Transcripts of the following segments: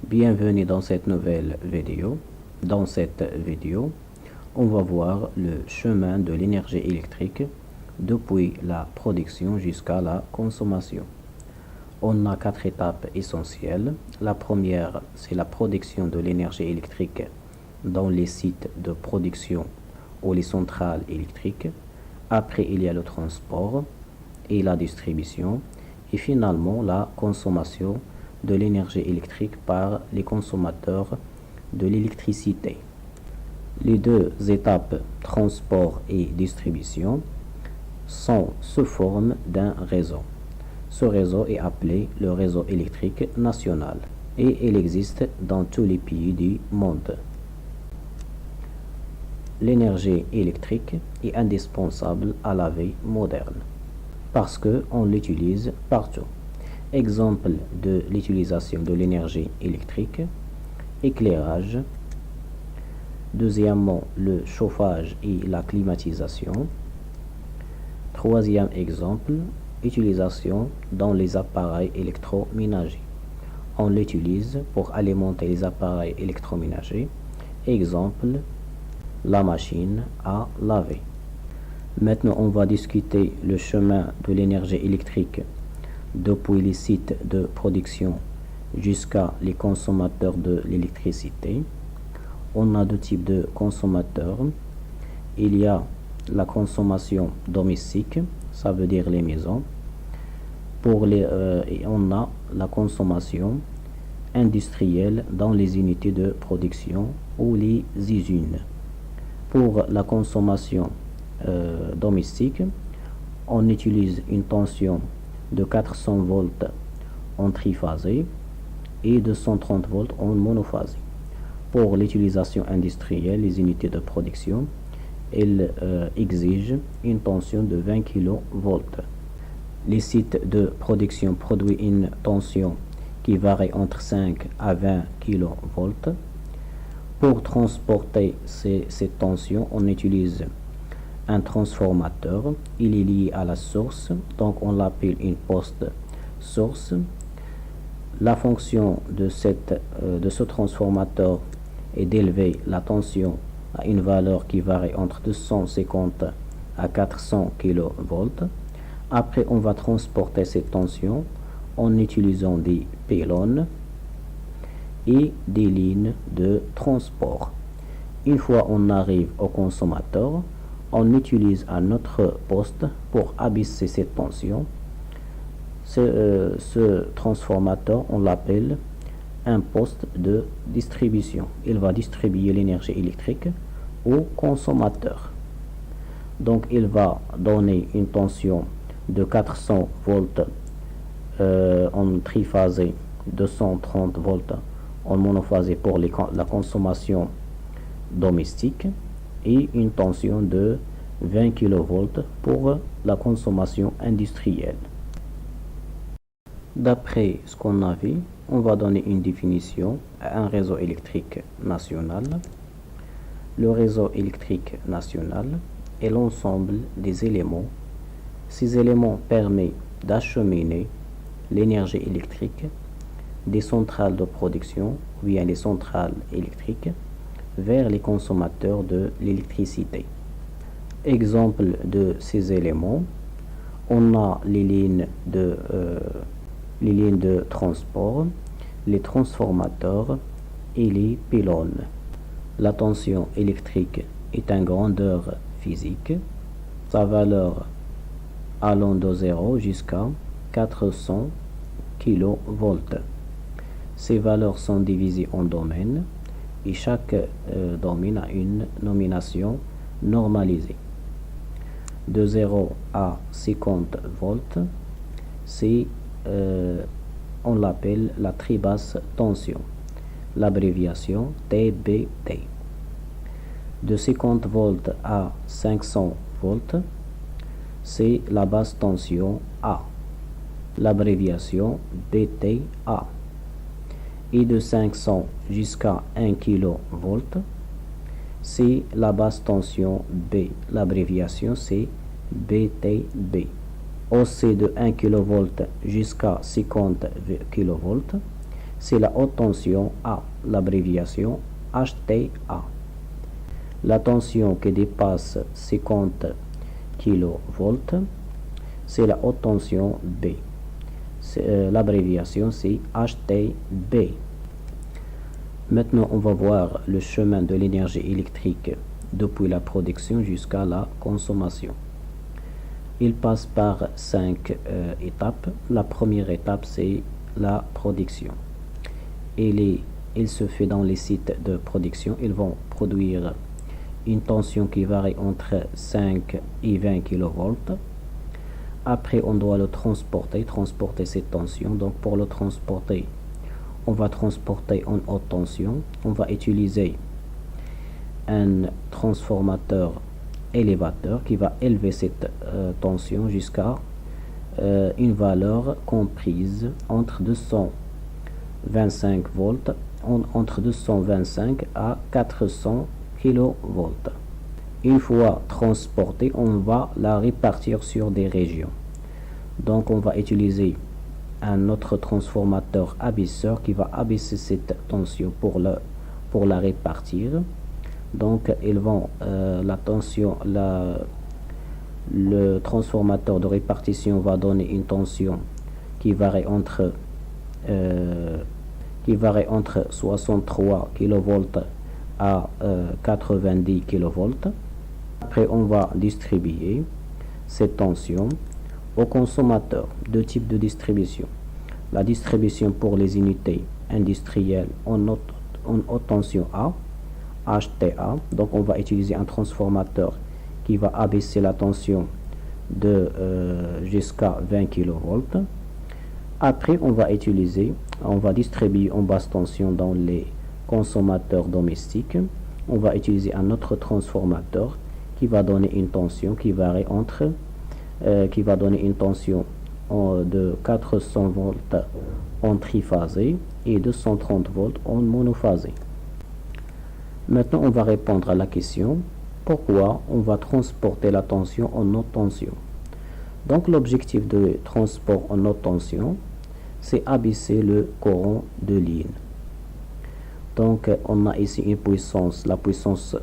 Bienvenue dans cette nouvelle vidéo. Dans cette vidéo, on va voir le chemin de l'énergie électrique depuis la production jusqu'à la consommation. On a 4 étapes essentielles. La première, c'est la production de l'énergie électrique dans les sites de production ou les centrales électriques. Après, il y a le transport et la distribution. Et finalement, la consommation de l'énergie électrique par les consommateurs de l'électricité. Les deux étapes, transport et distribution, sont sous forme d'un réseau. Ce réseau est appelé le réseau électrique national et il existe dans tous les pays du monde. L'énergie électrique est indispensable à la vie moderne parce qu'on l'utilise partout. Exemple de l'utilisation de l'énergie électrique, éclairage. Deuxièmement, le chauffage et la climatisation. Troisième exemple, utilisation dans les appareils électroménagers. On l'utilise pour alimenter les appareils électroménagers. Exemple, la machine à laver. Maintenant, on va discuter le chemin de l'énergie électrique depuis les sites de production jusqu'à les consommateurs de l'électricité. On a deux types de consommateurs. Il y a la consommation domestique, ça veut dire les maisons. Et on a la consommation industrielle dans les unités de production ou les usines. Pour la consommation domestique, on utilise une tension de 400 volts en triphasé et de 130 volts en monophasé. Pour l'utilisation industrielle, les unités de production, elles exigent une tension de 20 kV. Les sites de production produisent une tension qui varie entre 5 à 20 kV. Pour transporter cette tension, on utilise un transformateur. Il est lié à la source, donc on l'appelle une poste source. La fonction de ce transformateur est d'élever la tension à une valeur qui varie entre 250 à 400 kV. Après, on va transporter cette tension en utilisant des pylônes et des lignes de transport. Une fois on arrive au consommateur, on utilise un autre poste pour abaisser cette tension. Ce transformateur, on l'appelle un poste de distribution. Il va distribuer l'énergie électrique au consommateur. Donc, il va donner une tension de 400 volts en triphasé, 230 volts en monophasé pour la consommation domestique et une tension de 20 kV pour la consommation industrielle. D'après ce qu'on a vu, on va donner une définition à un réseau électrique national. Le réseau électrique national est l'ensemble des éléments. Ces éléments permettent d'acheminer l'énergie électrique des centrales de production ou bien les centrales électriques vers les consommateurs de l'électricité. Exemple de ces éléments, on a les lignes de transport, les transformateurs et les pylônes. La tension électrique est une grandeur physique, sa valeur allant de 0 jusqu'à 400 kV. Ces valeurs sont divisées en domaines et chaque domaine a une nomination normalisée. De 0 à 50 volts, on l'appelle la très basse tension, l'abréviation TBT. De 50 volts à 500 volts, c'est la basse tension A, l'abréviation BTA. Et de 500 jusqu'à 1 kV, c'est la basse tension B, l'abréviation c'est BTB. Aussi de 1 kV jusqu'à 50 kV, c'est la haute tension A, l'abréviation HTA. La tension qui dépasse 50 kV, c'est la haute tension B. L'abréviation c'est HTB. Maintenant, on va voir le chemin de l'énergie électrique depuis la production jusqu'à la consommation. Il passe par 5 étapes. La première étape, c'est la production. Il se fait dans les sites de production. Ils vont produire une tension qui varie entre 5 et 20 kV. Après, on doit le transporter cette tension. Donc, pour le transporter, on va transporter en haute tension. On va utiliser un transformateur élévateur qui va élever cette tension jusqu'à une valeur comprise entre 225 volts, entre 225 à 400 kV. Une fois transportée, on va la répartir sur des régions. Donc on va utiliser un autre transformateur abaisseur qui va abaisser cette tension pour la répartir. Donc la tension, le transformateur de répartition va donner une tension qui varie entre 63 kV à 90 kV. Après, on va distribuer cette tension aux consommateurs. Deux types de distribution. La distribution pour les unités industrielles en haute tension A, HTA. Donc, on va utiliser un transformateur qui va abaisser la tension jusqu'à 20 kV. Après, on va distribuer en basse tension dans les consommateurs domestiques. On va utiliser un autre transformateur qui va donner une tension qui varie de 400 volts en triphasé et 230 volts en monophasé. Maintenant, on va répondre à la question pourquoi on va transporter la tension en haute tension. Donc, l'objectif de transport en haute tension, c'est abaisser le courant de ligne. Donc, on a ici une puissance, la puissance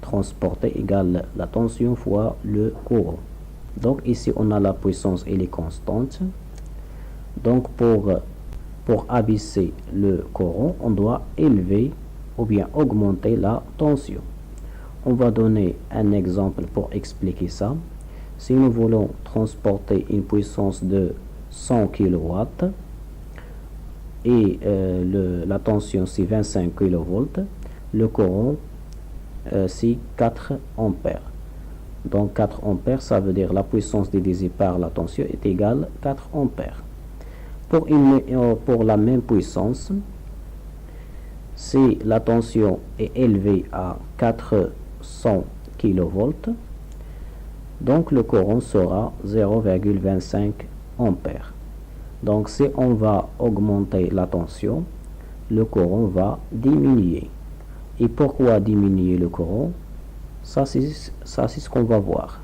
transportée égale la tension fois le courant. Donc, ici, on a la puissance, elle est constante. Donc, pour abaisser le courant, on doit élever ou bien augmenter la tension. On va donner un exemple pour expliquer ça. Si nous voulons transporter une puissance de 100 kW et la tension c'est 25 kV, le courant c'est 4 ampères. Donc 4 ampères, ça veut dire la puissance divisée par la tension est égale à 4 ampères. Pour la même puissance, si la tension est élevée à 400 kV, donc le courant sera 0,25 ampères. Donc si on va augmenter la tension, le courant va diminuer. Et pourquoi diminuer le courant? Ça c'est ce qu'on va voir.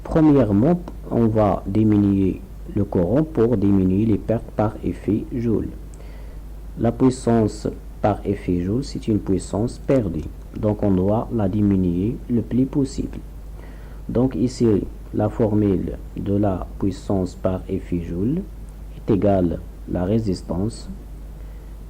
Premièrement, on va diminuer le courant pour diminuer les pertes par effet Joule. La puissance par effet Joule, c'est une puissance perdue. Donc on doit la diminuer le plus possible. Donc ici, la formule de la puissance par effet Joule est égale à la résistance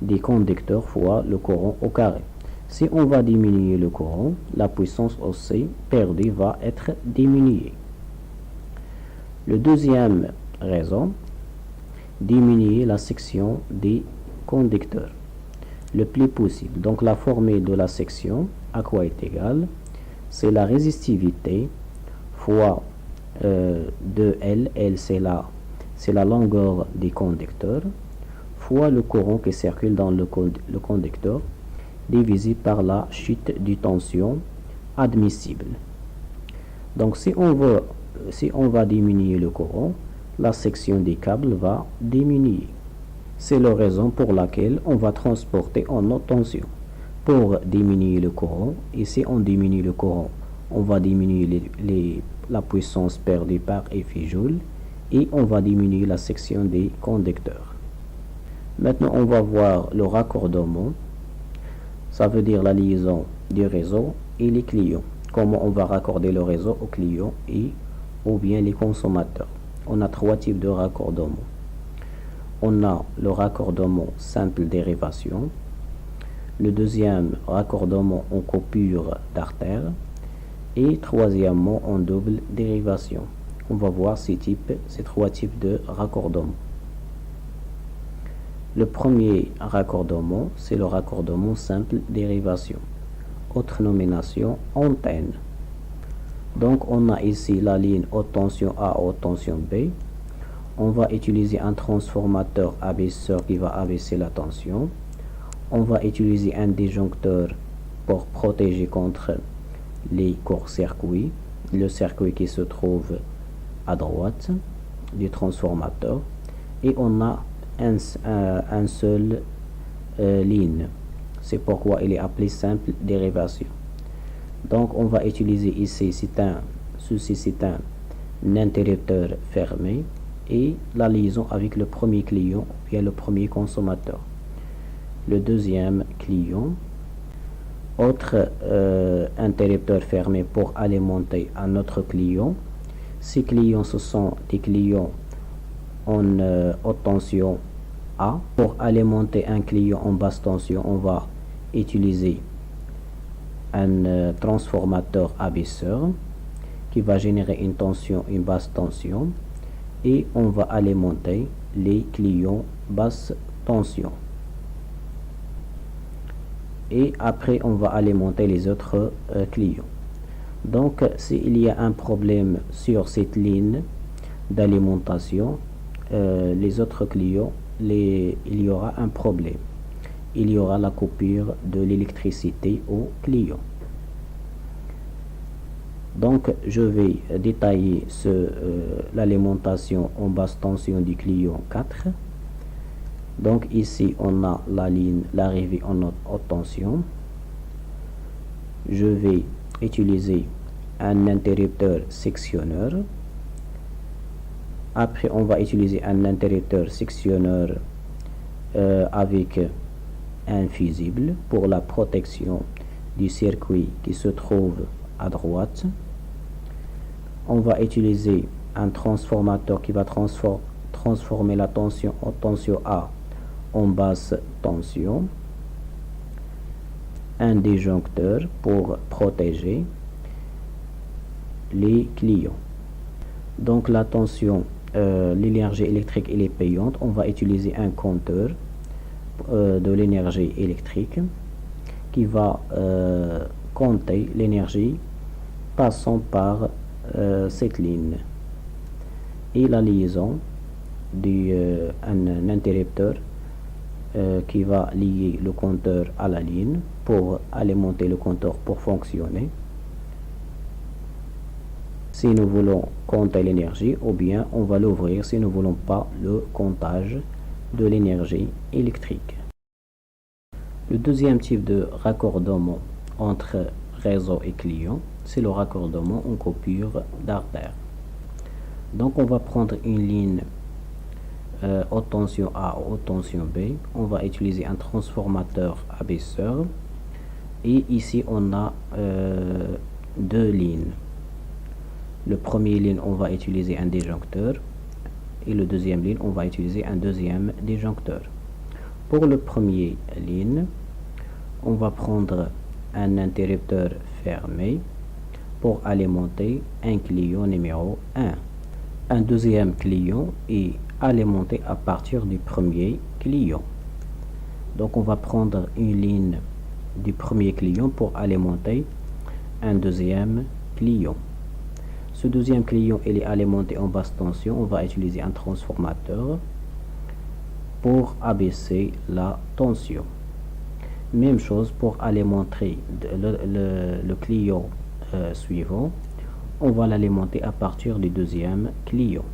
des conducteurs fois le courant au carré. Si on va diminuer le courant, la puissance aussi perdue va être diminuée. Le deuxième raison, diminuer la section des conducteurs le plus possible. Donc la formule de la section, à quoi est égale? C'est la résistivité fois 2L, L c'est la longueur des conducteurs, fois le courant qui circule dans le conducteur, divisé par la chute de tension admissible. Donc si on va diminuer le courant, la section des câbles va diminuer. C'est la raison pour laquelle on va transporter en haute tension. Pour diminuer le courant, et si on diminue le courant, on va diminuer la puissance perdue par effet Joule et on va diminuer la section des conducteurs. Maintenant, on va voir le raccordement. Ça veut dire la liaison du réseau et les clients. Comment on va raccorder le réseau aux clients et ou bien les consommateurs. On a trois types de raccordement. On a le raccordement simple dérivation, le deuxième raccordement en coupure d'artère et troisièmement en double dérivation. On va voir ces trois types de raccordement. Le premier raccordement, c'est le raccordement simple dérivation. Autre nomination, antenne. Donc on a ici la ligne haute tension A, haute tension B. On va utiliser un transformateur abaisseur qui va abaisser la tension. On va utiliser un disjoncteur pour protéger contre les courts-circuits. Le circuit qui se trouve à droite du transformateur. Et on a un seul ligne. C'est pourquoi il est appelé simple dérivation. Donc on va utiliser ici, ceci c'est un interrupteur fermé et la liaison avec le premier client ou bien le premier consommateur. Le deuxième client, autre interrupteur fermé pour alimenter un autre client. Ces clients, ce sont des clients en haute tension A. Pour alimenter un client en basse tension, on va utiliser un transformateur abaisseur qui va générer une basse tension et on va alimenter les clients basse tension. Et après, on va alimenter les autres clients. Donc, s'il y a un problème sur cette ligne d'alimentation, les autres clients, il y aura un problème. Il y aura la coupure de l'électricité au client. Donc, je vais détailler l'alimentation en basse tension du client 4. Donc, ici, on a la ligne, l'arrivée en haute tension. Je vais utiliser un interrupteur sectionneur. Après, on va utiliser un interrupteur sectionneur avec un fusible pour la protection du circuit qui se trouve à droite. On va utiliser un transformateur qui va transformer la tension en tension A en basse tension. Un disjoncteur pour protéger les clients. Donc la tension, l'énergie électrique elle est payante. On va utiliser un compteur de l'énergie électrique qui va compter l'énergie passant par cette ligne et la liaison d'un interrupteur qui va lier le compteur à la ligne pour alimenter le compteur pour fonctionner si nous voulons compter l'énergie, ou bien on va l'ouvrir si nous ne voulons pas le comptage de l'énergie électrique. Le deuxième type de raccordement entre réseau et client, c'est le raccordement en coupure d'artère. Donc on va prendre une ligne haute tension A, haute tension B. On va utiliser un transformateur abaisseur. Et ici on a deux lignes. Le premier ligne, on va utiliser un disjoncteur. Et le deuxième ligne, on va utiliser un deuxième disjoncteur. Pour le premier ligne, on va prendre un interrupteur fermé pour alimenter un client numéro 1. Un deuxième client est alimenté à partir du premier client. Donc on va prendre une ligne du premier client pour alimenter un deuxième client. Ce deuxième client il est alimenté en basse tension. On va utiliser un transformateur pour abaisser la tension. Même chose pour alimenter le client suivant. On va l'alimenter à partir du deuxième client.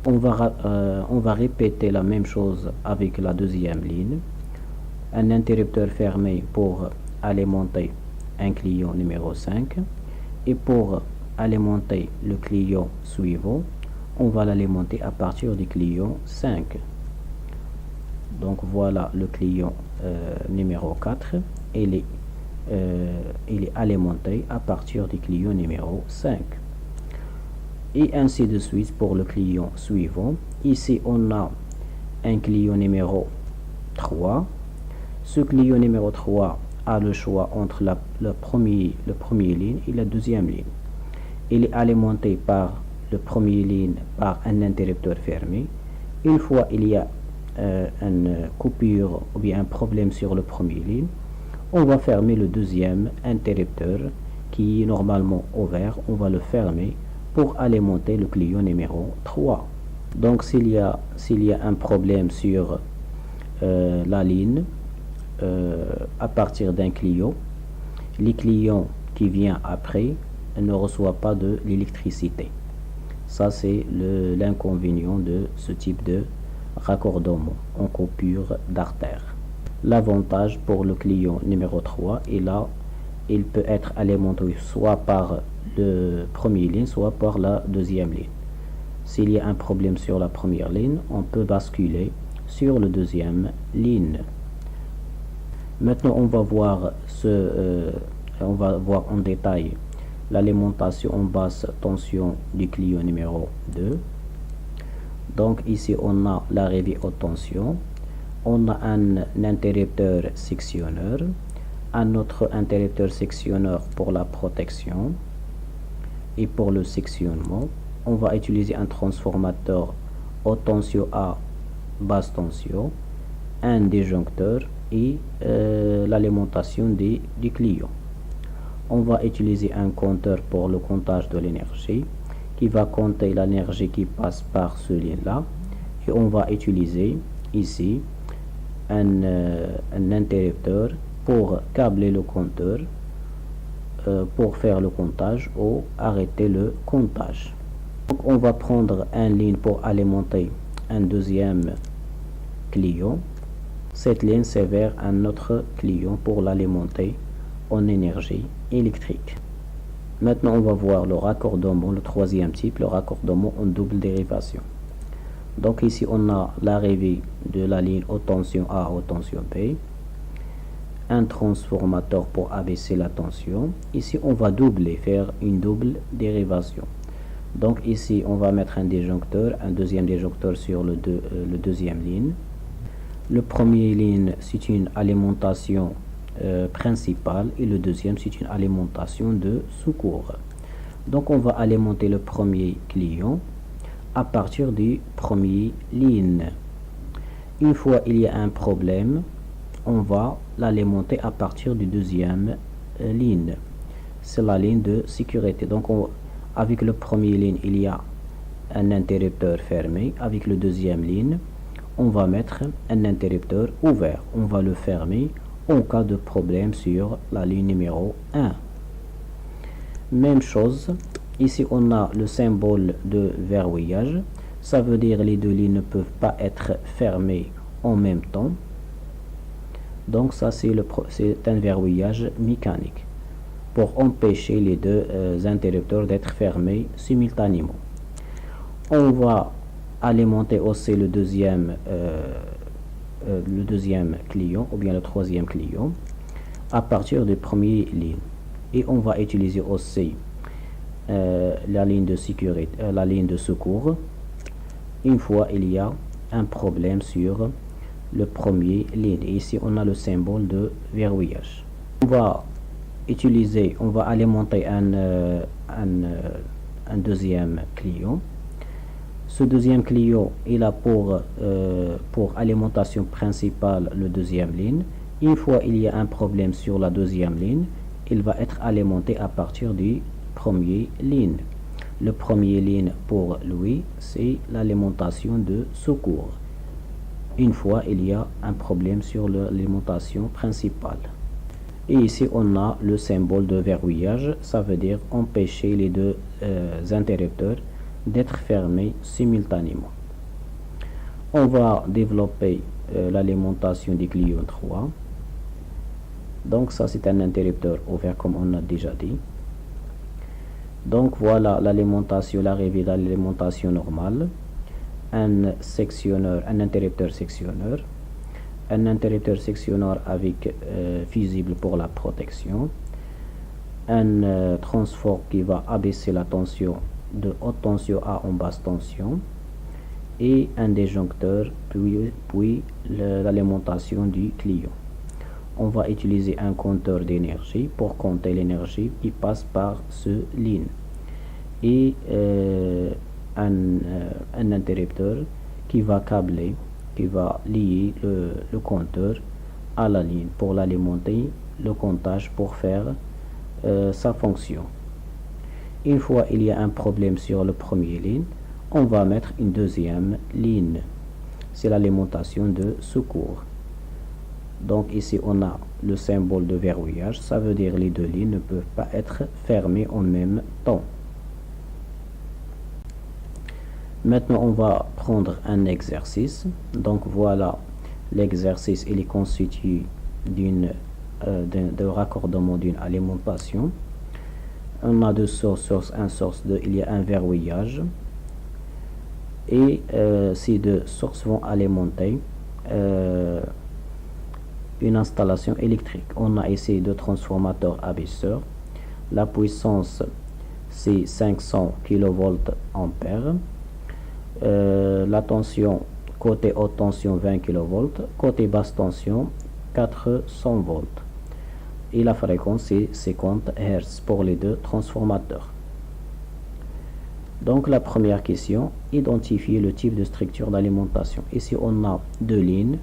On va répéter la même chose avec la deuxième ligne. Un interrupteur fermé pour alimenter un client numéro 5. Et pour alimenter le client suivant, on va l'alimenter à partir du client 5. Donc voilà le client numéro 4. Il est alimenté à partir du client numéro 5. Et ainsi de suite pour le client suivant. Ici, on a un client numéro 3. Ce client numéro 3 a le choix entre le premier ligne et la deuxième ligne. Il est alimenté par le premier ligne par un interrupteur fermé. Une fois il y a une coupure ou bien un problème sur le premier ligne, on va fermer le deuxième interrupteur qui est normalement ouvert. On va le fermer pour alimenter le client numéro 3. Donc s'il y a un problème sur la ligne à partir d'un client, les clients qui viennent après ne reçoivent pas de l'électricité. Ça, c'est l'inconvénient de ce type de raccordement en coupure d'artère. L'avantage pour le client numéro 3 est là, il peut être alimenté soit par le premier ligne, soit par la deuxième ligne. S'il y a un problème sur la première ligne, on peut basculer sur la deuxième ligne. Maintenant, on va voir en détail l'alimentation en basse tension du client numéro 2. Donc ici, on a l'arrivée haute tension. On a un interrupteur sectionneur, un autre interrupteur sectionneur pour la protection et pour le sectionnement. On va utiliser un transformateur haute tension à basse tension, un disjoncteur et l'alimentation du client. On va utiliser un compteur pour le comptage de l'énergie qui va compter l'énergie qui passe par ce lien-là. Et on va utiliser ici un interrupteur pour câbler le compteur pour faire le comptage ou arrêter le comptage. Donc on va prendre une ligne pour alimenter un deuxième client. Cette ligne c'est vers un autre client pour l'alimenter en énergie électrique. Maintenant on va voir le raccordement, le troisième type, le raccordement en double dérivation. Donc ici on a l'arrivée de la ligne haute tension A haute tension B, un transformateur pour abaisser la tension. Ici on va faire une double dérivation. Donc ici on va mettre un disjoncteur, un deuxième disjoncteur sur le deuxième ligne. Le premier ligne c'est une alimentation principale et le deuxième c'est une alimentation de secours. Donc on va alimenter le premier client à partir du premier ligne. Une fois il y a un problème, on va l'alimenter à partir du deuxième ligne. C'est la ligne de sécurité. Donc avec le premier ligne il y a un interrupteur fermé. Avec le deuxième ligne on va mettre un interrupteur ouvert. On va le fermer en cas de problème sur la ligne numéro 1. Même chose, ici on a le symbole de verrouillage. Ça veut dire les deux lignes ne peuvent pas être fermées en même temps. Donc ça c'est un verrouillage mécanique pour empêcher les deux interrupteurs d'être fermés simultanément. On va alimenter aussi le deuxième client ou bien le troisième client à partir du premier ligne. Et on va utiliser aussi la ligne de sécurité, la ligne de secours une fois il y a un problème sur le premier ligne. Ici on a le symbole de verrouillage. On va alimenter un deuxième client. Ce deuxième client il a pour alimentation principale le deuxième ligne. Une fois il y a un problème sur la deuxième ligne, il va être alimenté à partir du premier ligne. Le premier ligne pour lui c'est l'alimentation de secours. Une fois il y a un problème sur l'alimentation principale. Et ici on a le symbole de verrouillage, ça veut dire empêcher les deux interrupteurs d'être fermés simultanément. On va développer l'alimentation du client 3. Donc ça c'est un interrupteur ouvert comme on a déjà dit. Donc voilà l'alimentation, l'arrivée de l'alimentation normale, un interrupteur sectionneur. un interrupteur sectionneur avec fusible pour la protection, un transfort qui va abaisser la tension de haute tension à en basse tension, et un disjoncteur, puis l'alimentation du client. On va utiliser un compteur d'énergie pour compter l'énergie qui passe par ce ligne, et un interrupteur qui va câbler, qui va lier le compteur à la ligne pour l'alimenter, le comptage pour faire sa fonction. Une fois il y a un problème sur le premier ligne, on va mettre une deuxième ligne. C'est l'alimentation de secours. Donc ici on a le symbole de verrouillage, ça veut dire les deux lignes ne peuvent pas être fermées en même temps. Maintenant on va prendre un exercice. Donc voilà l'exercice, il est constitué de raccordement d'une alimentation. On a deux sources, source 1, source 2, il y a un verrouillage. Et ces deux sources vont alimenter une installation électrique. On a ici deux transformateurs abaisseurs. La puissance c'est 500 kV ampères. La tension côté haute tension 20 kV, côté basse tension 400 volts. Et la fréquence c'est 50 Hz pour les deux transformateurs. Donc la première question, identifier le type de structure d'alimentation. Ici on a deux lignes,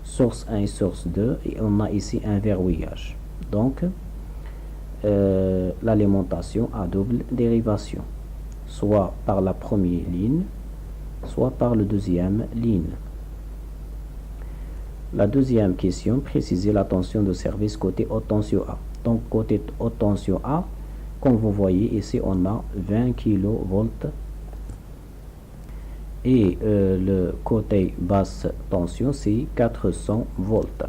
source 1 et source 2, et on a ici un verrouillage. Donc l'alimentation a double dérivation, soit par la première ligne, soit par la deuxième ligne. La deuxième question, préciser la tension de service côté haute tension A. Donc côté haute tension A, comme vous voyez ici on a 20 kV, et le côté basse tension c'est 400 volts.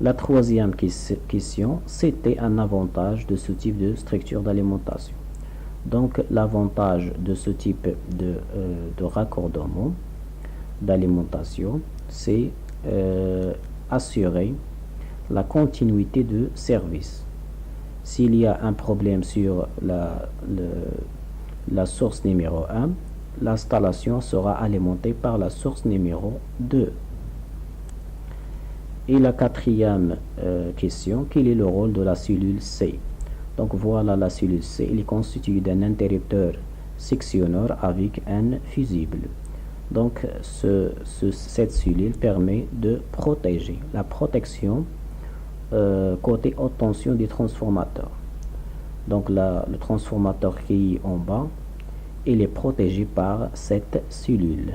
La troisième question, c'était un avantage de ce type de structure d'alimentation. Donc l'avantage de ce type de raccordement d'alimentation, c'est assurer la continuité de service. S'il y a un problème sur la source numéro 1, l'installation sera alimentée par la source numéro 2. Et la quatrième question, quel est le rôle de la cellule C? Donc voilà la cellule C, elle est constituée d'un interrupteur sectionneur avec un fusible. Donc cette cellule permet de protéger, la protection côté haute tension des transformateurs. Donc le transformateur qui est en bas, il est protégé par cette cellule.